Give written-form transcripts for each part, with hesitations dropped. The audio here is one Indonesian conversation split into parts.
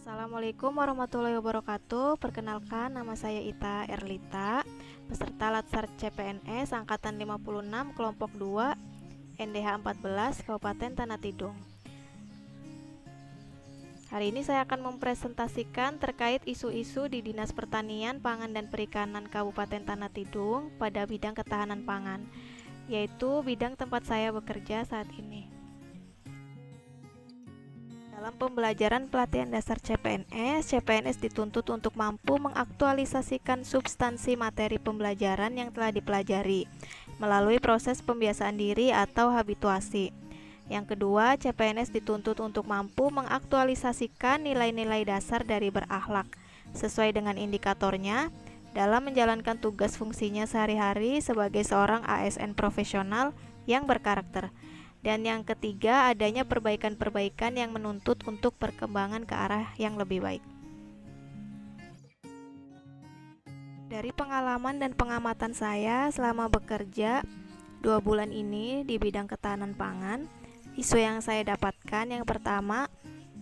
Assalamualaikum warahmatullahi wabarakatuh. Perkenalkan, nama saya Ita Erlita, peserta Latsar CPNS angkatan 56 kelompok 2 NDH 14 Kabupaten Tanah Tidung. Hari ini saya akan mempresentasikan terkait isu-isu di Dinas Pertanian, Pangan dan Perikanan Kabupaten Tanah Tidung pada bidang ketahanan pangan, yaitu bidang tempat saya bekerja saat ini. Dalam pembelajaran pelatihan dasar CPNS dituntut untuk mampu mengaktualisasikan substansi materi pembelajaran yang telah dipelajari melalui proses pembiasaan diri atau habituasi. Yang kedua, CPNS dituntut untuk mampu mengaktualisasikan nilai-nilai dasar dari berakhlak sesuai dengan indikatornya dalam menjalankan tugas fungsinya sehari-hari sebagai seorang ASN profesional yang berkarakter. Dan yang ketiga, adanya perbaikan-perbaikan yang menuntut untuk perkembangan ke arah yang lebih baik. Dari pengalaman dan pengamatan saya selama bekerja 2 bulan ini di bidang ketahanan pangan, isu yang saya dapatkan yang pertama,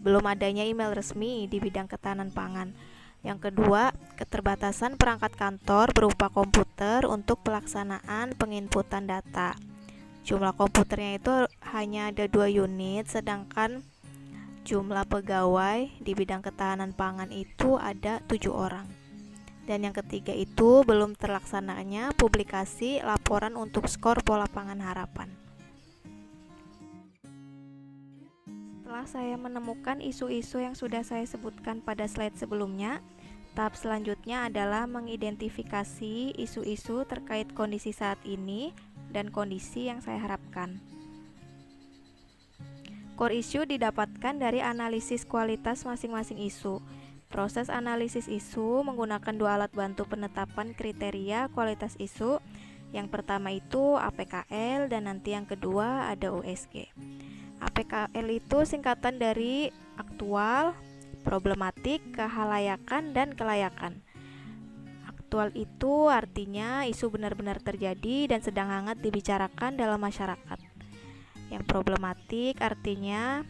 belum adanya email resmi di bidang ketahanan pangan. Yang kedua, keterbatasan perangkat kantor berupa komputer untuk pelaksanaan penginputan data. Jumlah komputernya itu hanya ada 2 unit, sedangkan jumlah pegawai di bidang ketahanan pangan itu ada 7 orang. Dan yang ketiga itu belum terlaksananya publikasi laporan untuk skor pola pangan harapan. Setelah saya menemukan isu-isu yang sudah saya sebutkan pada slide sebelumnya, tahap selanjutnya adalah mengidentifikasi isu-isu terkait kondisi saat ini dan kondisi yang saya harapkan. Core issue didapatkan dari analisis kualitas masing-masing isu. Proses analisis isu menggunakan 2 alat bantu penetapan kriteria kualitas isu. Yang pertama itu APKL dan nanti yang kedua ada USG. APKL itu singkatan dari aktual, problematik, kehalayakan, dan kelayakan. Aktual itu artinya isu benar-benar terjadi dan sedang hangat dibicarakan dalam masyarakat. Yang problematik artinya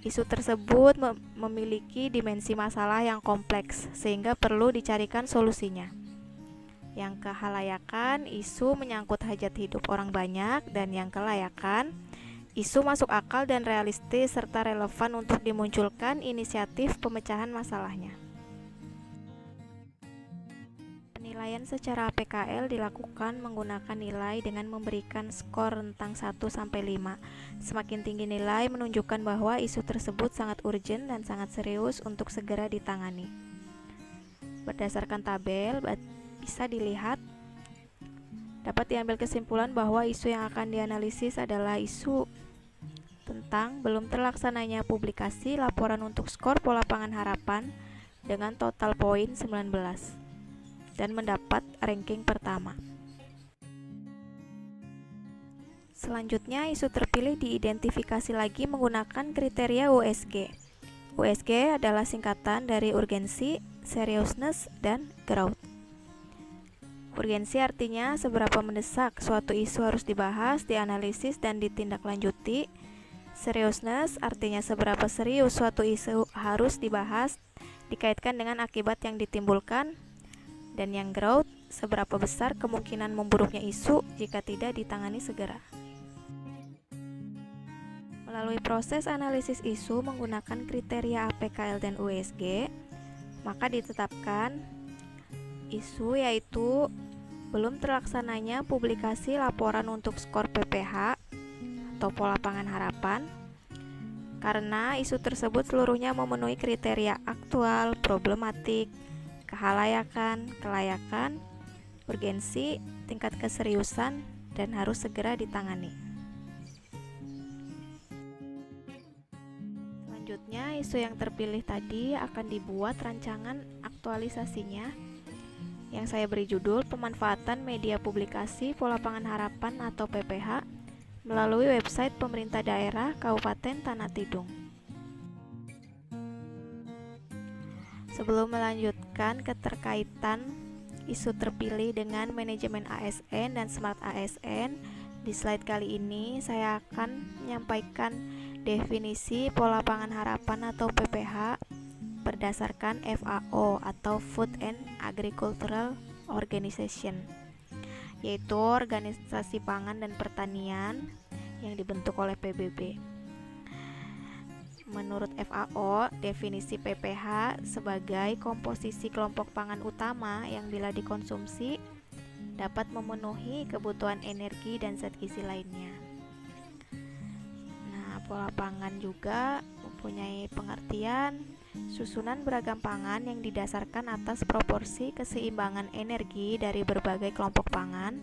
isu tersebut memiliki dimensi masalah yang kompleks sehingga perlu dicarikan solusinya. Yang kehalayakan, isu menyangkut hajat hidup orang banyak, dan yang kelayakan, isu masuk akal dan realistis serta relevan untuk dimunculkan inisiatif pemecahan masalahnya. Penilaian secara APKL dilakukan menggunakan nilai dengan memberikan skor rentang 1-5. Semakin tinggi nilai menunjukkan bahwa isu tersebut sangat urgent dan sangat serius untuk segera ditangani. Berdasarkan tabel bisa dilihat dapat diambil kesimpulan bahwa isu yang akan dianalisis adalah isu tentang belum terlaksananya publikasi laporan untuk skor pola pangan harapan dengan total poin 19 dan mendapat ranking pertama. Selanjutnya, isu terpilih diidentifikasi lagi menggunakan kriteria USG. USG adalah singkatan dari urgensi, seriousness, dan growth. Urgensi artinya seberapa mendesak suatu isu harus dibahas, dianalisis, dan ditindaklanjuti. Seriousness artinya seberapa serius suatu isu harus dibahas, dikaitkan dengan akibat yang ditimbulkan. Dan yang growth, seberapa besar kemungkinan memburuknya isu jika tidak ditangani segera. Melalui proses analisis isu menggunakan kriteria APKL dan USG, maka ditetapkan isu yaitu belum terlaksananya publikasi laporan untuk skor PPH atau pola pangan harapan, karena isu tersebut seluruhnya memenuhi kriteria aktual, problematik, kehalayakan, kelayakan, urgensi, tingkat keseriusan, dan harus segera ditangani. Selanjutnya, isu yang terpilih tadi akan dibuat rancangan aktualisasinya yang saya beri judul Pemanfaatan Media Publikasi Pola Pangan Harapan atau PPH melalui website pemerintah daerah Kabupaten Tanah Tidung. Sebelum melanjutkan keterkaitan isu terpilih dengan manajemen ASN dan Smart ASN, di slide kali ini saya akan menyampaikan definisi pola pangan harapan atau PPH, berdasarkan FAO atau Food and Agricultural Organization, yaitu Organisasi Pangan dan Pertanian yang dibentuk oleh PBB. Menurut FAO, definisi PPH sebagai komposisi kelompok pangan utama yang bila dikonsumsi dapat memenuhi kebutuhan energi dan zat gizi lainnya. Nah, pola pangan juga mempunyai pengertian susunan beragam pangan yang didasarkan atas proporsi keseimbangan energi dari berbagai kelompok pangan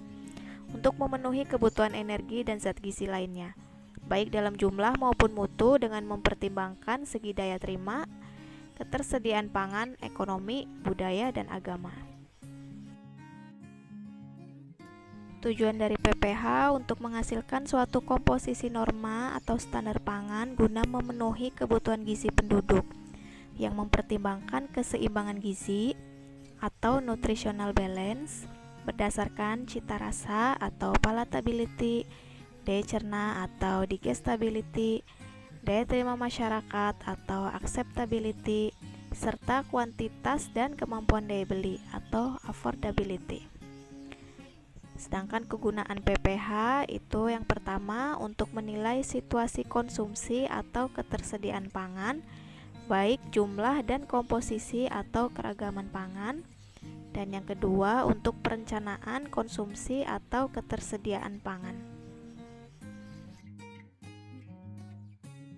untuk memenuhi kebutuhan energi dan zat gizi lainnya, baik dalam jumlah maupun mutu, dengan mempertimbangkan segi daya terima, ketersediaan pangan, ekonomi, budaya, dan agama. Tujuan dari PPH untuk menghasilkan suatu komposisi norma atau standar pangan guna memenuhi kebutuhan gizi penduduk yang mempertimbangkan keseimbangan gizi atau nutritional balance berdasarkan cita rasa atau palatability, daya cerna atau digestibility, daya terima masyarakat atau acceptability, serta kuantitas dan kemampuan daya beli atau affordability. Sedangkan kegunaan PPH itu yang pertama untuk menilai situasi konsumsi atau ketersediaan pangan, baik jumlah dan komposisi atau keragaman pangan, dan yang kedua untuk perencanaan konsumsi atau ketersediaan pangan.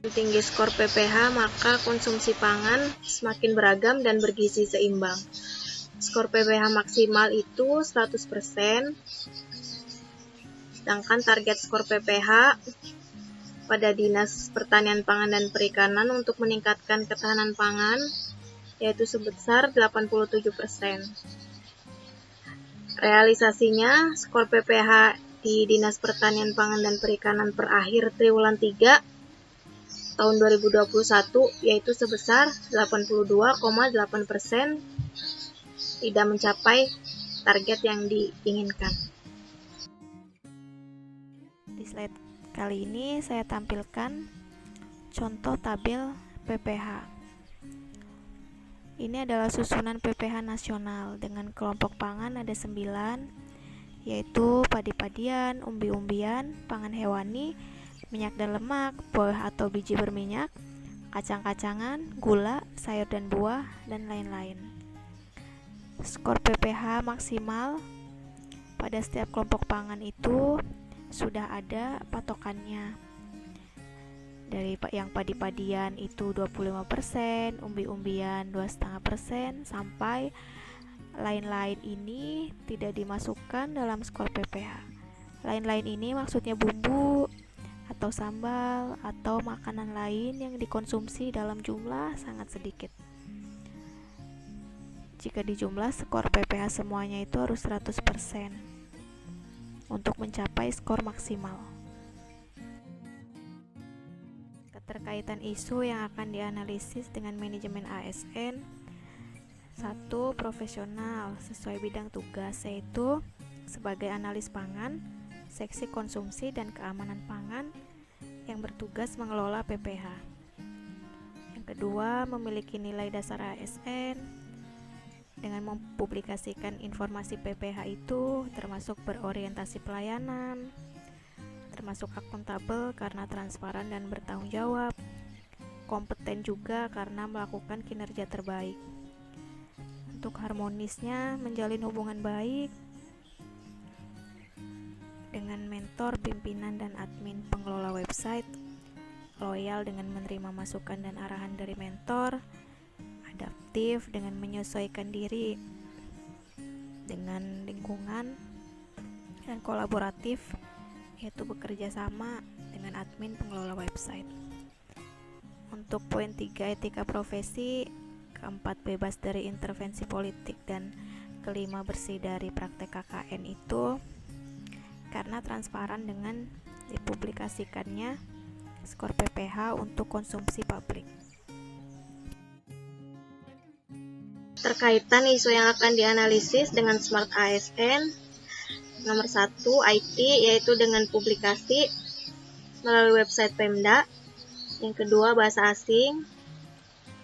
Tinggi skor PPH, maka konsumsi pangan semakin beragam dan bergizi seimbang. Skor PPH maksimal itu 100%, sedangkan target skor PPH pada Dinas Pertanian Pangan dan Perikanan untuk meningkatkan ketahanan pangan yaitu sebesar 87%. Realisasinya, skor PPH di Dinas Pertanian Pangan dan Perikanan per akhir triwulan 3 tahun 2021 yaitu sebesar 82,8%, tidak mencapai target yang diinginkan. Di slide kali ini saya tampilkan contoh tabel PPH. Ini adalah susunan PPH nasional dengan kelompok pangan ada 9, yaitu padi-padian, umbi-umbian, pangan hewani, minyak dan lemak, buah atau biji berminyak, kacang-kacangan, gula, sayur dan buah, dan lain-lain. Skor PPH maksimal pada setiap kelompok pangan itu sudah ada patokannya. Dari yang padi-padian itu 25%, umbi-umbian 2,5%, sampai lain-lain ini tidak dimasukkan dalam skor PPH. Lain-lain ini maksudnya bumbu atau sambal atau makanan lain yang dikonsumsi dalam jumlah sangat sedikit. Jika dijumlah, skor PPH semuanya itu harus 100% untuk mencapai skor maksimal. Keterkaitan isu yang akan dianalisis dengan manajemen ASN: 1. Profesional sesuai bidang tugas, yaitu sebagai analis pangan, seksi konsumsi dan keamanan pangan yang bertugas mengelola PPH. Yang kedua, memiliki nilai dasar ASN dengan mempublikasikan informasi PPH itu termasuk berorientasi pelayanan, termasuk akuntabel karena transparan dan bertanggung jawab, kompeten juga karena melakukan kinerja terbaik. Untuk harmonisnya, menjalin hubungan baik dengan mentor, pimpinan, dan admin pengelola website, loyal dengan menerima masukan dan arahan dari mentor, adaptif dengan menyesuaikan diri dengan lingkungan, dan kolaboratif yaitu bekerja sama dengan admin pengelola website. Untuk poin 3, etika profesi. Keempat, bebas dari intervensi politik. Dan kelima, bersih dari praktek KKN itu karena transparan dengan dipublikasikannya skor PPH untuk konsumsi publik. Terkaitan isu yang akan dianalisis dengan Smart ASN: nomor 1, IT, yaitu dengan publikasi melalui website Pemda. Yang kedua, bahasa asing.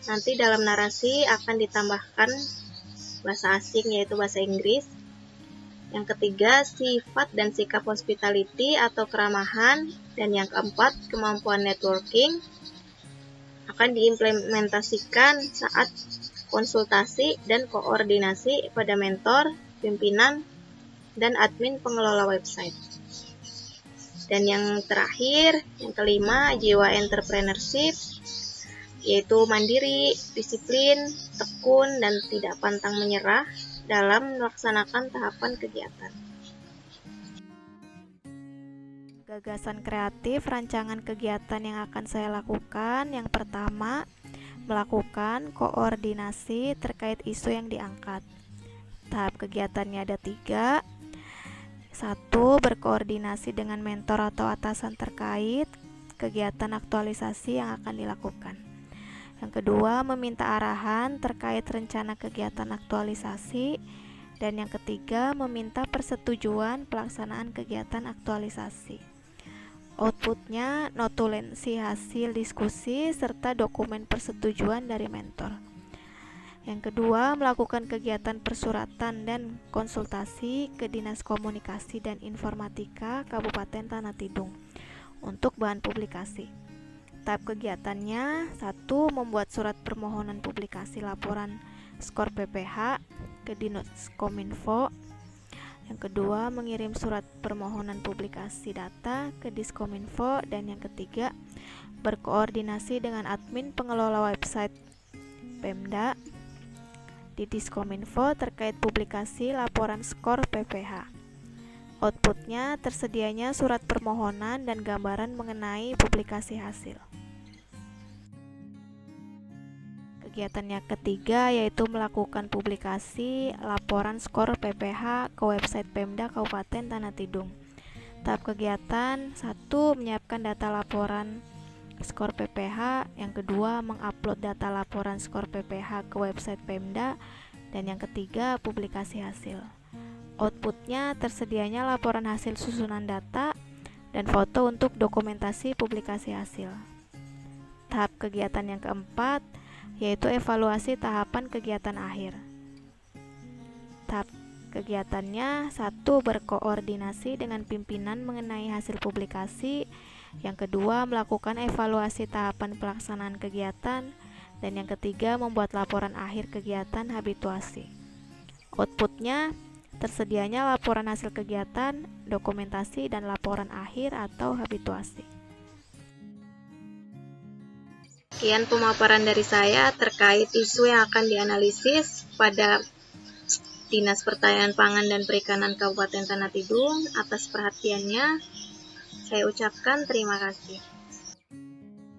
Nanti dalam narasi akan ditambahkan bahasa asing, yaitu bahasa Inggris. Yang ketiga, sifat dan sikap hospitality atau keramahan. Dan yang keempat, kemampuan networking akan diimplementasikan saat konsultasi dan koordinasi pada mentor, pimpinan, dan admin pengelola website. Dan yang terakhir, yang kelima, jiwa entrepreneurship, yaitu mandiri, disiplin, tekun, dan tidak pantang menyerah dalam melaksanakan tahapan kegiatan. Gagasan kreatif rancangan kegiatan yang akan saya lakukan. Yang pertama, melakukan koordinasi terkait isu yang diangkat. Tahap kegiatannya ada 3. 1. Berkoordinasi dengan mentor atau atasan terkait kegiatan aktualisasi yang akan dilakukan. Yang kedua, meminta arahan terkait rencana kegiatan aktualisasi. Dan yang ketiga, meminta persetujuan pelaksanaan kegiatan aktualisasi. Outputnya, notulensi hasil diskusi serta dokumen persetujuan dari mentor. Yang kedua, melakukan kegiatan persuratan dan konsultasi ke Dinas Komunikasi dan Informatika Kabupaten Tanah Tidung untuk bahan publikasi. Tahap kegiatannya, 1. Membuat surat permohonan publikasi laporan skor PPH ke Dinas Kominfo. Yang kedua, mengirim surat permohonan publikasi data ke Diskominfo. Dan yang ketiga, berkoordinasi dengan admin pengelola website Pemda di Diskominfo terkait publikasi laporan skor PPH. Outputnya, tersedianya surat permohonan dan gambaran mengenai publikasi hasil. Kegiatan yang ketiga yaitu melakukan publikasi laporan skor PPH ke website Pemda Kabupaten Tanah Tidung. Tahap kegiatan, 1. Menyiapkan data laporan skor PPH. Yang kedua, mengupload data laporan skor PPH ke website Pemda. Dan yang ketiga, publikasi hasil. Outputnya, tersedianya laporan hasil susunan data dan foto untuk dokumentasi publikasi hasil. Tahap kegiatan yang keempat yaitu evaluasi tahapan kegiatan akhir. Tahap kegiatannya, 1. Berkoordinasi dengan pimpinan mengenai hasil publikasi. Yang kedua, melakukan evaluasi tahapan pelaksanaan kegiatan. Dan yang ketiga, membuat laporan akhir kegiatan habituasi. Outputnya, tersedianya laporan hasil kegiatan, dokumentasi, dan laporan akhir atau habituasi. Sekian pemaparan dari saya terkait isu yang akan dianalisis pada Dinas Pertanian Pangan dan Perikanan Kabupaten Tanah Tidung. Atas perhatiannya, saya ucapkan terima kasih.